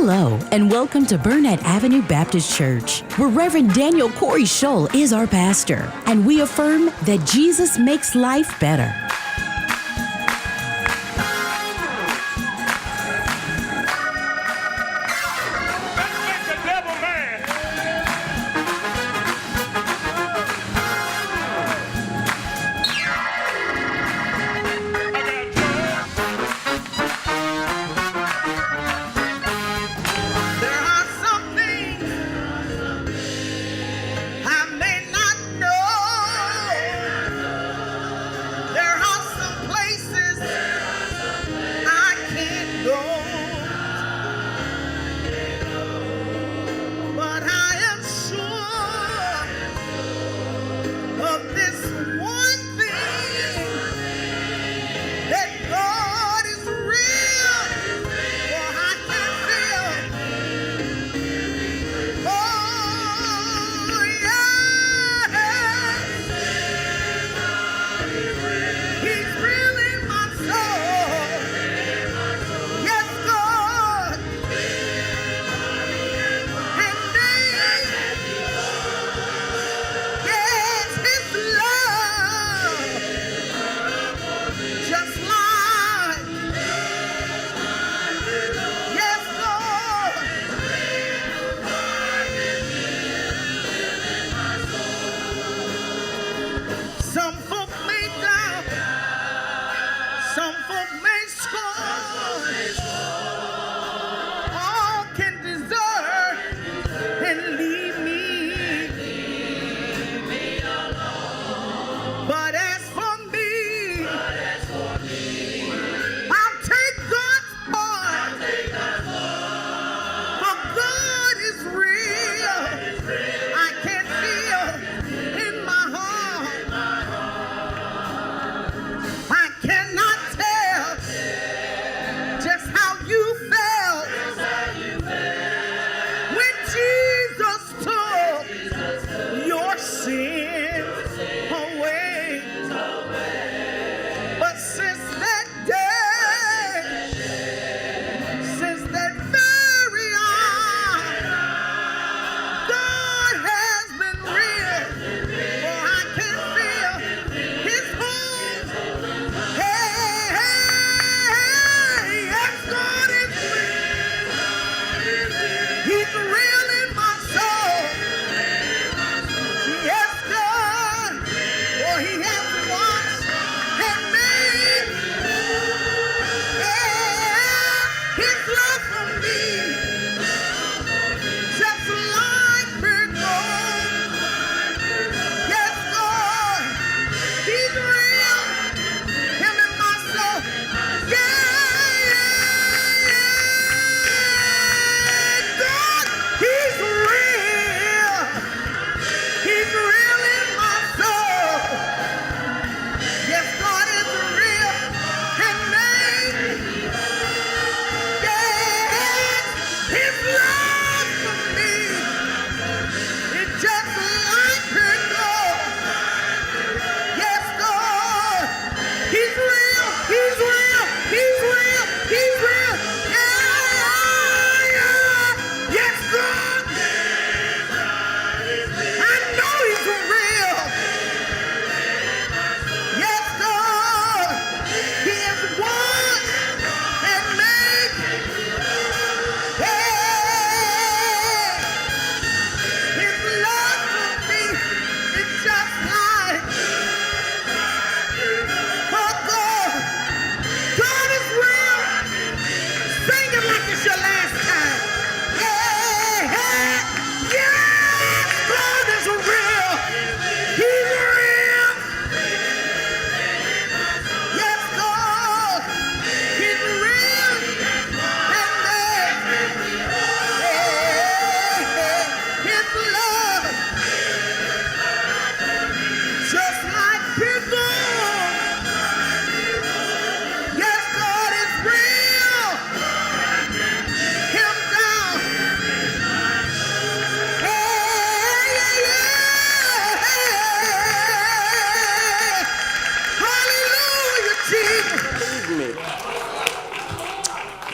Hello, and welcome to Burnett Avenue Baptist Church, where Reverend Daniel Corey Scholl is our pastor, and we affirm that Jesus makes life better.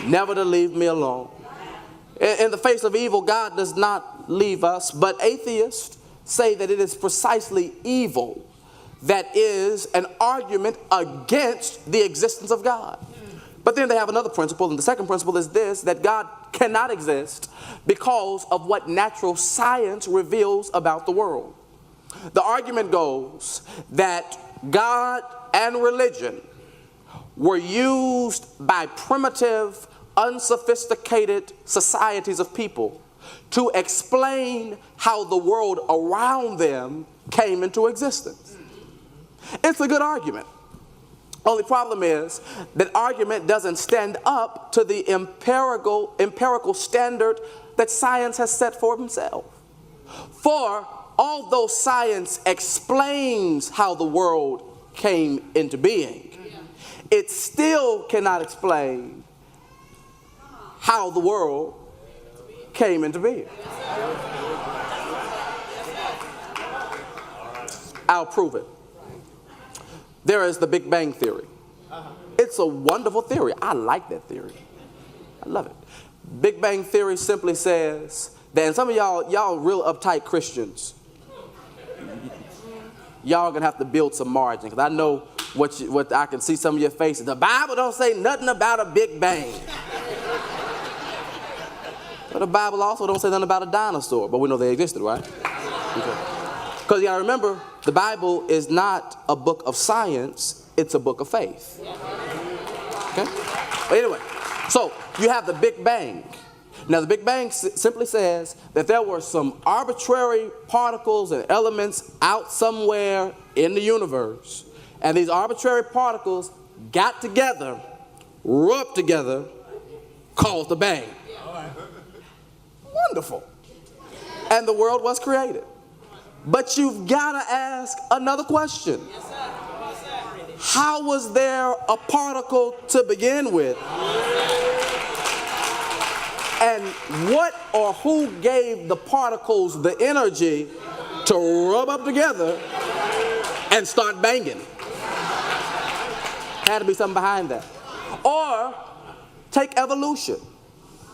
Never to leave me alone. In the face of evil, God does not leave us, but atheists say that it is precisely evil that is an argument against the existence of God. But then they have another principle, and the second principle is this, that God cannot exist because of what natural science reveals about the world. The argument goes that God and religion were used by primitive, unsophisticated societies of people to explain how the world around them came into existence. It's a good argument. Only problem is that argument doesn't stand up to the empirical standard that science has set for himself. For although science explains how the world came into being, it still cannot explain how the world came into being. I'll prove it. There is the Big Bang Theory. It's a wonderful theory. I like that theory. I love it. Big Bang Theory simply says that, and some of y'all real uptight Christians, y'all gonna have to build some margin, because I know what I can see some of your faces. The Bible don't say nothing about a Big Bang. But the Bible also don't say nothing about a dinosaur, but we know they existed, right? Because you gotta remember, the Bible is not a book of science, it's a book of faith. Okay? But anyway, so you have the Big Bang. Now the Big Bang simply says that there were some arbitrary particles and elements out somewhere in the universe, and these arbitrary particles got together, rubbed together, caused the bang. Wonderful. And the world was created. But you've got to ask another question. How was there a particle to begin with? And what or who gave the particles the energy to rub up together and start banging? Had to be something behind that. Or take evolution.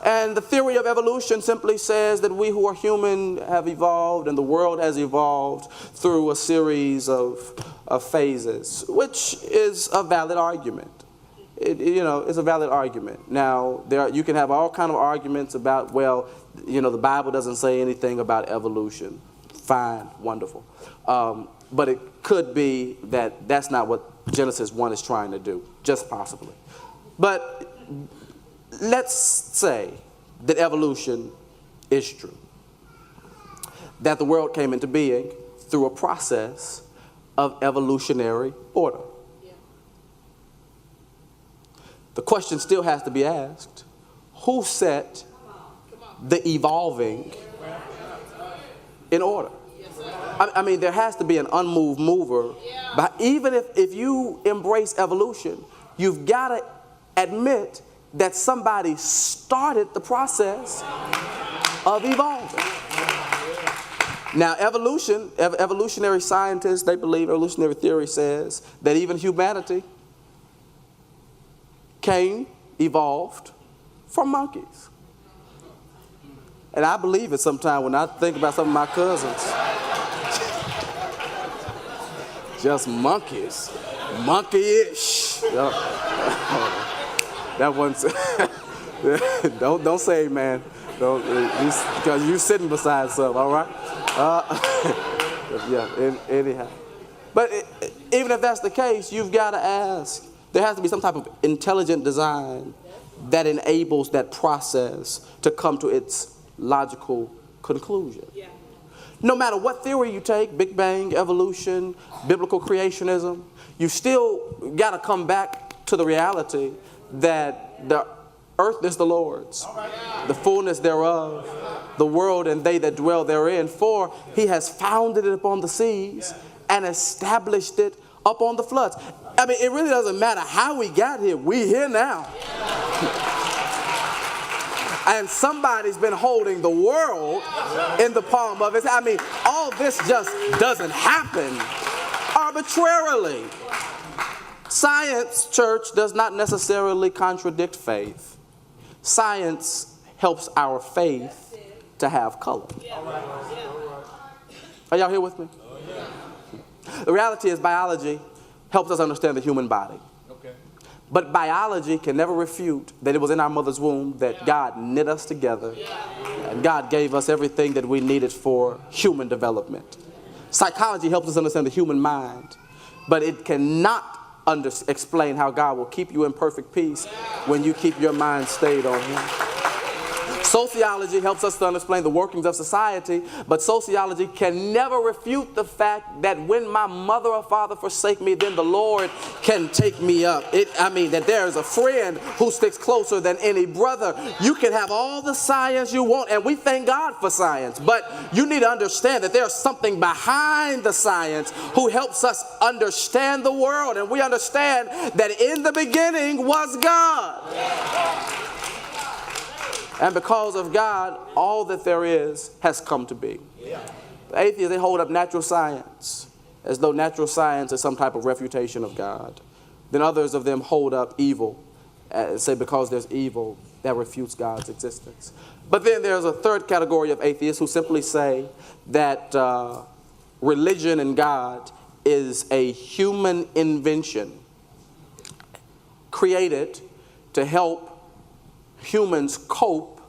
And the theory of evolution simply says that we who are human have evolved and the world has evolved through a series of phases, which is a valid argument. It's a valid argument. Now, you can have all kind of arguments about, well, the Bible doesn't say anything about evolution. Fine, wonderful. But it could be that that's not what Genesis 1 is trying to do, just possibly. But let's say that evolution is true, that the world came into being through a process of evolutionary order. The question still has to be asked, who set the evolving in order? I mean, there has to be an unmoved mover. But even if you embrace evolution, you've got to admit that somebody started the process of evolving. Now, evolutionary scientists, they believe, evolutionary theory says that even humanity evolved from monkeys. And I believe it sometimes when I think about some of my cousins. Just monkeys. Monkey-ish. That one's don't say, man. Don't, because you sitting beside something, all right? Anyhow. But even if that's the case, you've got to ask, there has to be some type of intelligent design that enables that process to come to its logical conclusion. Yeah. No matter what theory you take, Big Bang, evolution, biblical creationism, you still got to come back to the reality that the earth is the Lord's, the fullness thereof, the world and they that dwell therein. For he has founded it upon the seas and established it upon the floods. I mean, it really doesn't matter how we got here. We here now. And somebody's been holding the world in the palm of his hand. I mean, all this just doesn't happen arbitrarily. Science, church, does not necessarily contradict faith. Science helps our faith to have color. Are y'all here with me? The reality is biology helps us understand the human body. But biology can never refute that it was in our mother's womb that God knit us together and God gave us everything that we needed for human development. Psychology helps us understand the human mind, but it cannot explain how God will keep you in perfect peace when you keep your mind stayed on Him. Sociology helps us to understand the workings of society, but sociology can never refute the fact that when my mother or father forsake me, then the Lord can take me up. That there is a friend who sticks closer than any brother. You can have all the science you want, and we thank God for science, but you need to understand that there's something behind the science who helps us understand the world, and we understand that in the beginning was God. And because of God, all that there is has come to be. The atheists, they hold up natural science as though natural science is some type of refutation of God. Then others of them hold up evil and say because there's evil, that refutes God's existence. But then there's a third category of atheists who simply say that religion and God is a human invention created to help humans cope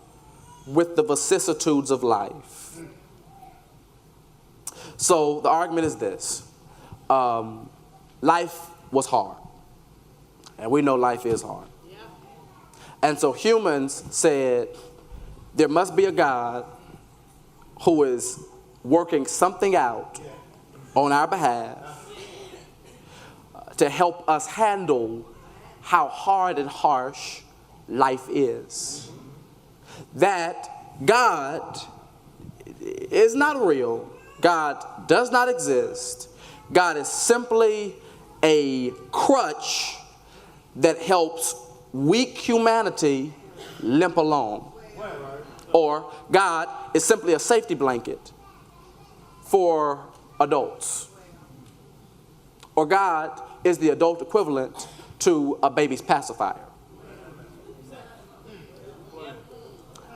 with the vicissitudes of life. So the argument is this. Life was hard. And we know life is hard. And so humans said, there must be a God who is working something out on our behalf to help us handle how hard and harsh life is. That God is not real. God does not exist. God is simply a crutch that helps weak humanity limp along. Or God is simply a safety blanket for adults. Or God is the adult equivalent to a baby's pacifier.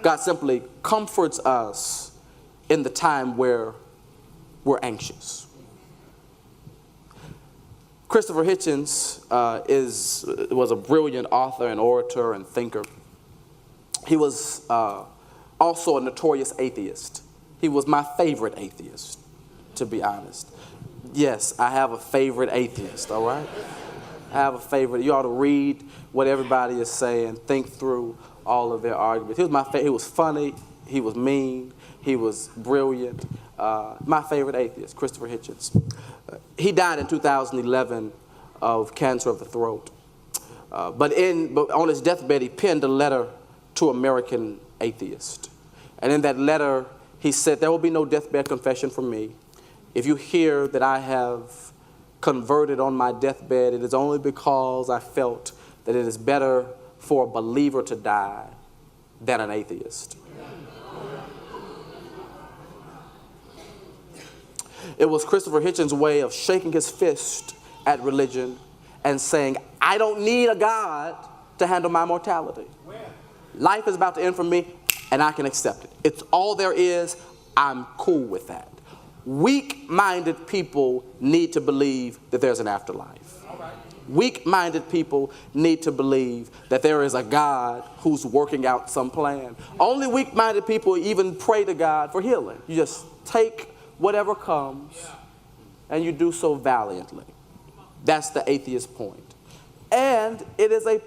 God simply comforts us in the time where we're anxious. Christopher Hitchens was a brilliant author and orator and thinker. He was also a notorious atheist. He was my favorite atheist, to be honest. Yes, I have a favorite atheist, all right? I have a favorite. You ought to read what everybody is saying, think through all of their arguments. He was my favorite. He was funny. He was mean. He was brilliant. My favorite atheist, Christopher Hitchens. He died in 2011 of cancer of the throat. But on his deathbed, he penned a letter to American atheists. And in that letter, he said, there will be no deathbed confession from me. If you hear that I have converted on my deathbed, it is only because I felt that it is better for a believer to die than an atheist. It was Christopher Hitchens' way of shaking his fist at religion and saying, I don't need a God to handle my mortality. Life is about to end for me, and I can accept it. It's all there is. I'm cool with that. Weak-minded people need to believe that there's an afterlife. Weak-minded people need to believe that there is a God who's working out some plan. Only weak-minded people even pray to God for healing. You just take whatever comes and you do so valiantly. That's the atheist point. And it is a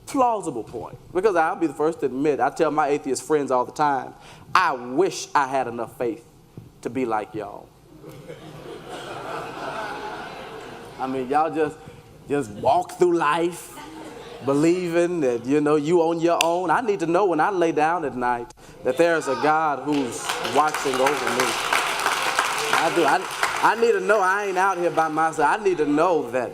plausible point, because I'll be the first to admit, I tell my atheist friends all the time, I wish I had enough faith to be like y'all. I mean, y'all just walk through life believing that, you on your own. I need to know when I lay down at night that there's a God who's watching over me. I do. I need to know I ain't out here by myself. I need to know that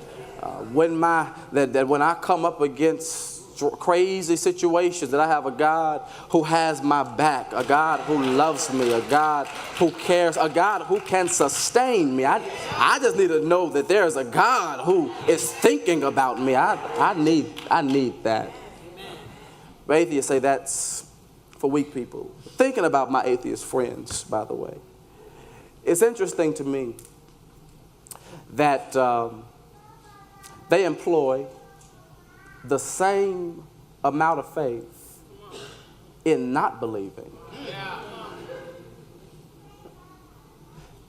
when I come up against crazy situations, that I have a God who has my back, a God who loves me, a God who cares, a God who can sustain me. I just need to know that there's a God who is thinking about me. I need that. But atheists say that's for weak people. Thinking about my atheist friends, by the way, it's interesting to me that they employ the same amount of faith in not believing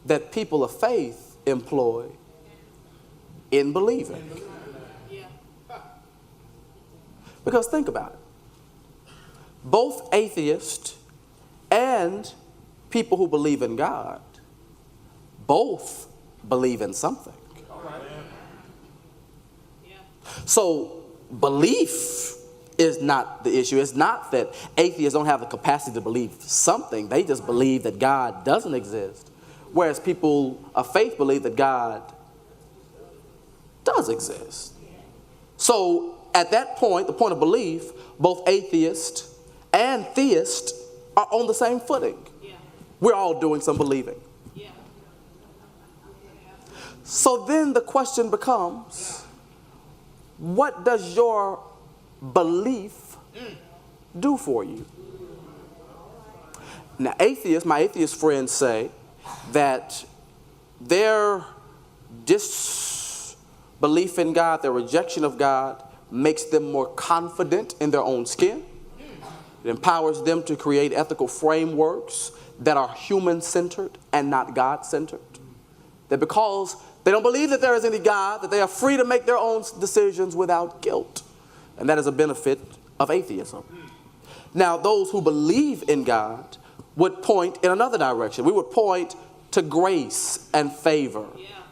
that people of faith employ in believing. Because think about it. Both atheists and people who believe in God both believe in something. So belief is not the issue. It's not that atheists don't have the capacity to believe something. They just believe that God doesn't exist. Whereas people of faith believe that God does exist. So at that point, the point of belief, both atheist and theist are on the same footing. We're all doing some believing. So then the question becomes, what does your belief do for you? Now, my atheist friends say that their disbelief in God, their rejection of God, makes them more confident in their own skin. It empowers them to create ethical frameworks that are human-centered and not God-centered. That because they don't believe that there is any God, that they are free to make their own decisions without guilt. And that is a benefit of atheism. Now, those who believe in God would point in another direction. We would point to grace and favor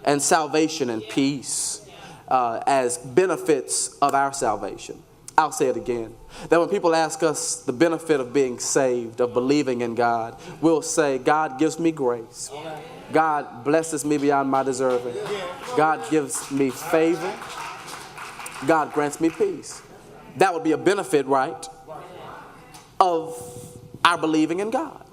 and salvation and peace as benefits of our salvation. I'll say it again. That when people ask us the benefit of being saved, of believing in God, we'll say, God gives me grace. God blesses me beyond my deserving. God gives me favor. God grants me peace. That would be a benefit, right, of our believing in God.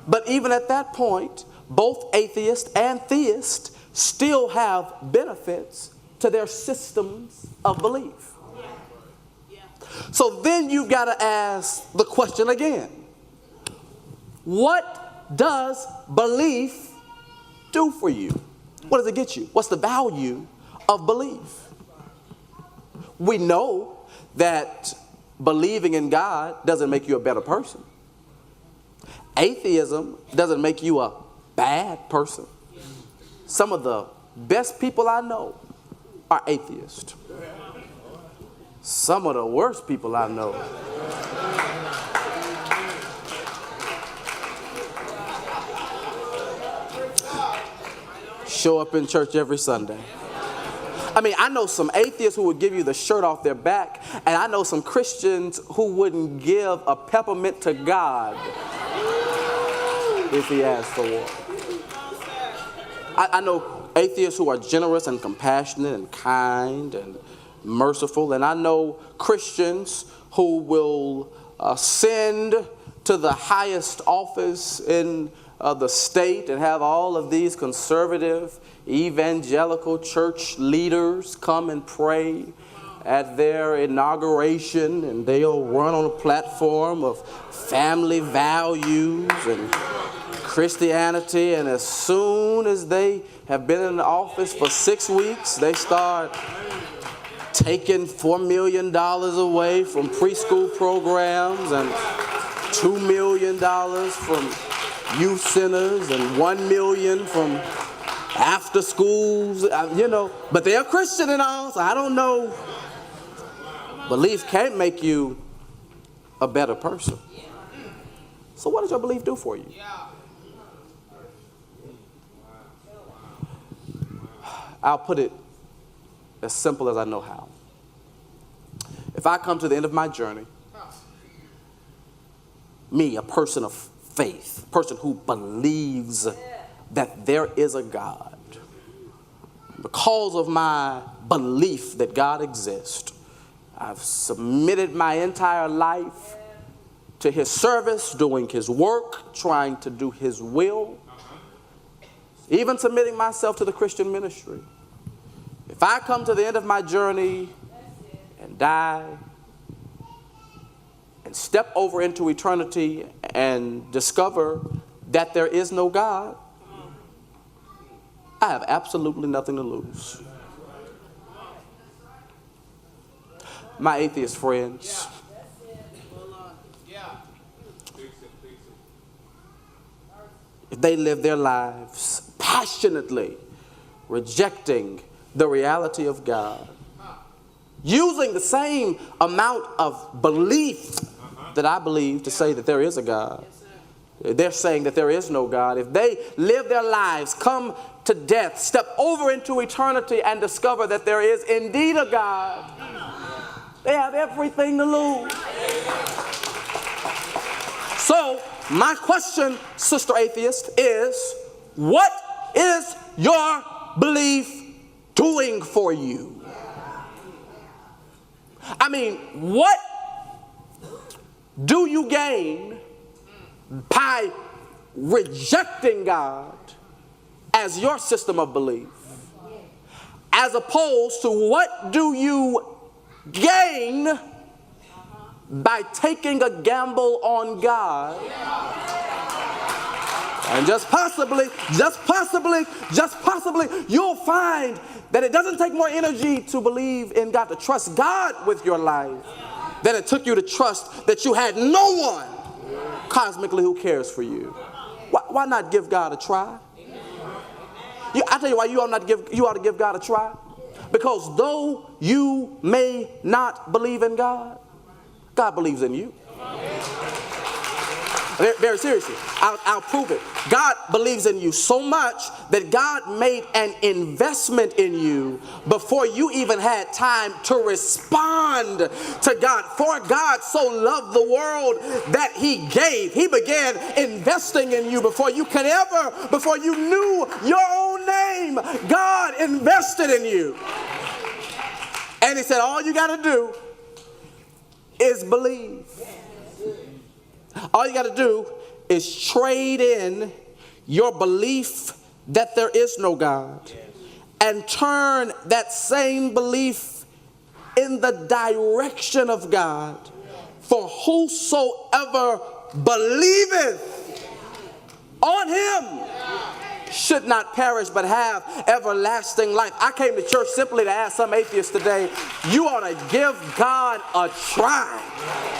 But even at that point, both atheist and theist still have benefits to their systems of belief. So then you've got to ask the question again. What does belief do for you? What does it get you? What's the value of belief? We know that believing in God doesn't make you a better person. Atheism doesn't make you a bad person. Some of the best people I know are atheists. Some of the worst people I know show up in church every Sunday. I mean, I know some atheists who would give you the shirt off their back, and I know some Christians who wouldn't give a peppermint to God if he asked for one. I know atheists who are generous and compassionate and kind and merciful, and I know Christians who will send to the highest office in the state and have all of these conservative evangelical church leaders come and pray at their inauguration, and they'll run on a platform of family values and Christianity, and as soon as they have been in the office for 6 weeks, they start taking $4 million away from preschool programs and $2 million from youth centers and $1 million from after schools, but they're Christian and all, so I don't know. Belief can't make you a better person. So what does your belief do for you? I'll put it as simple as I know how. If I come to the end of my journey, me, a person of faith, a person who believes that there is a God, because of my belief that God exists, I've submitted my entire life to his service, doing his work, trying to do his will, even submitting myself to the Christian ministry. If I come to the end of my journey and die, and step over into eternity and discover that there is no God, I have absolutely nothing to lose. My atheist friends, if they live their lives passionately rejecting the reality of God, using the same amount of belief that I believe to say that there is a God, they're saying that there is no God. If they live their lives, come to death, step over into eternity and discover that there is indeed a God, they have everything to lose. So, my question, Sister Atheist, is what is your belief doing for you? I mean, what do you gain by rejecting God as your system of belief, as opposed to what do you gain by taking a gamble on God? And just possibly, you'll find that it doesn't take more energy to believe in God, to trust God with your life, than it took you to trust that you had no one cosmically who cares for you. Why not give God a try? I tell you why you ought to give God a try. Because though you may not believe in God, God believes in you. Very seriously, I'll prove it. God believes in you so much that God made an investment in you before you even had time to respond to God. For God so loved the world that he gave. He began investing in you before you knew your own name. God invested in you. And he said, all you got to do is believe. All you got to do is trade in your belief that there is no God and turn that same belief in the direction of God. For whosoever believeth on him should not perish but have everlasting life. I came to church simply to ask some atheists today, you ought to give God a try.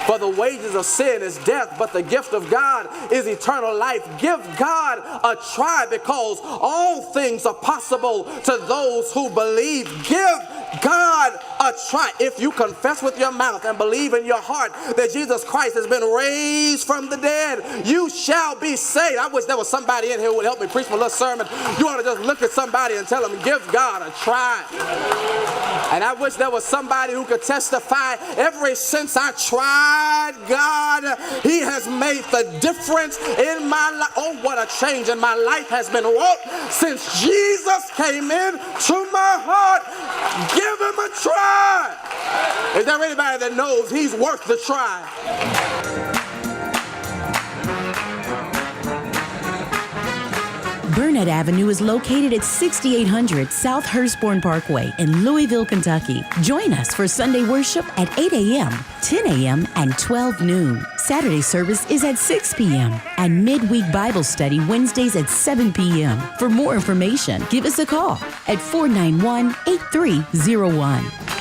For the wages of sin is death, but the gift of God is eternal life. Give God a try, because all things are possible to those who believe. Give God a try. If you confess with your mouth and believe in your heart that Jesus Christ has been raised from the dead, you shall be saved. I wish there was somebody in here who would help me preach my little sermon. You ought to just look at somebody and tell them, give God a try. And I wish there was somebody who could testify, ever since I tried God, he has made the difference in my life. Oh, what a change in my life has been wrought since Jesus came in to my heart. Give him a try. Is there anybody that knows he's worth the try? Burnett Avenue is located at 6800 South Hurstbourne Parkway in Louisville, Kentucky. Join us for Sunday worship at 8 a.m., 10 a.m., and 12 noon. Saturday service is at 6 p.m. and midweek Bible study Wednesdays at 7 p.m. For more information, give us a call at 491-8301.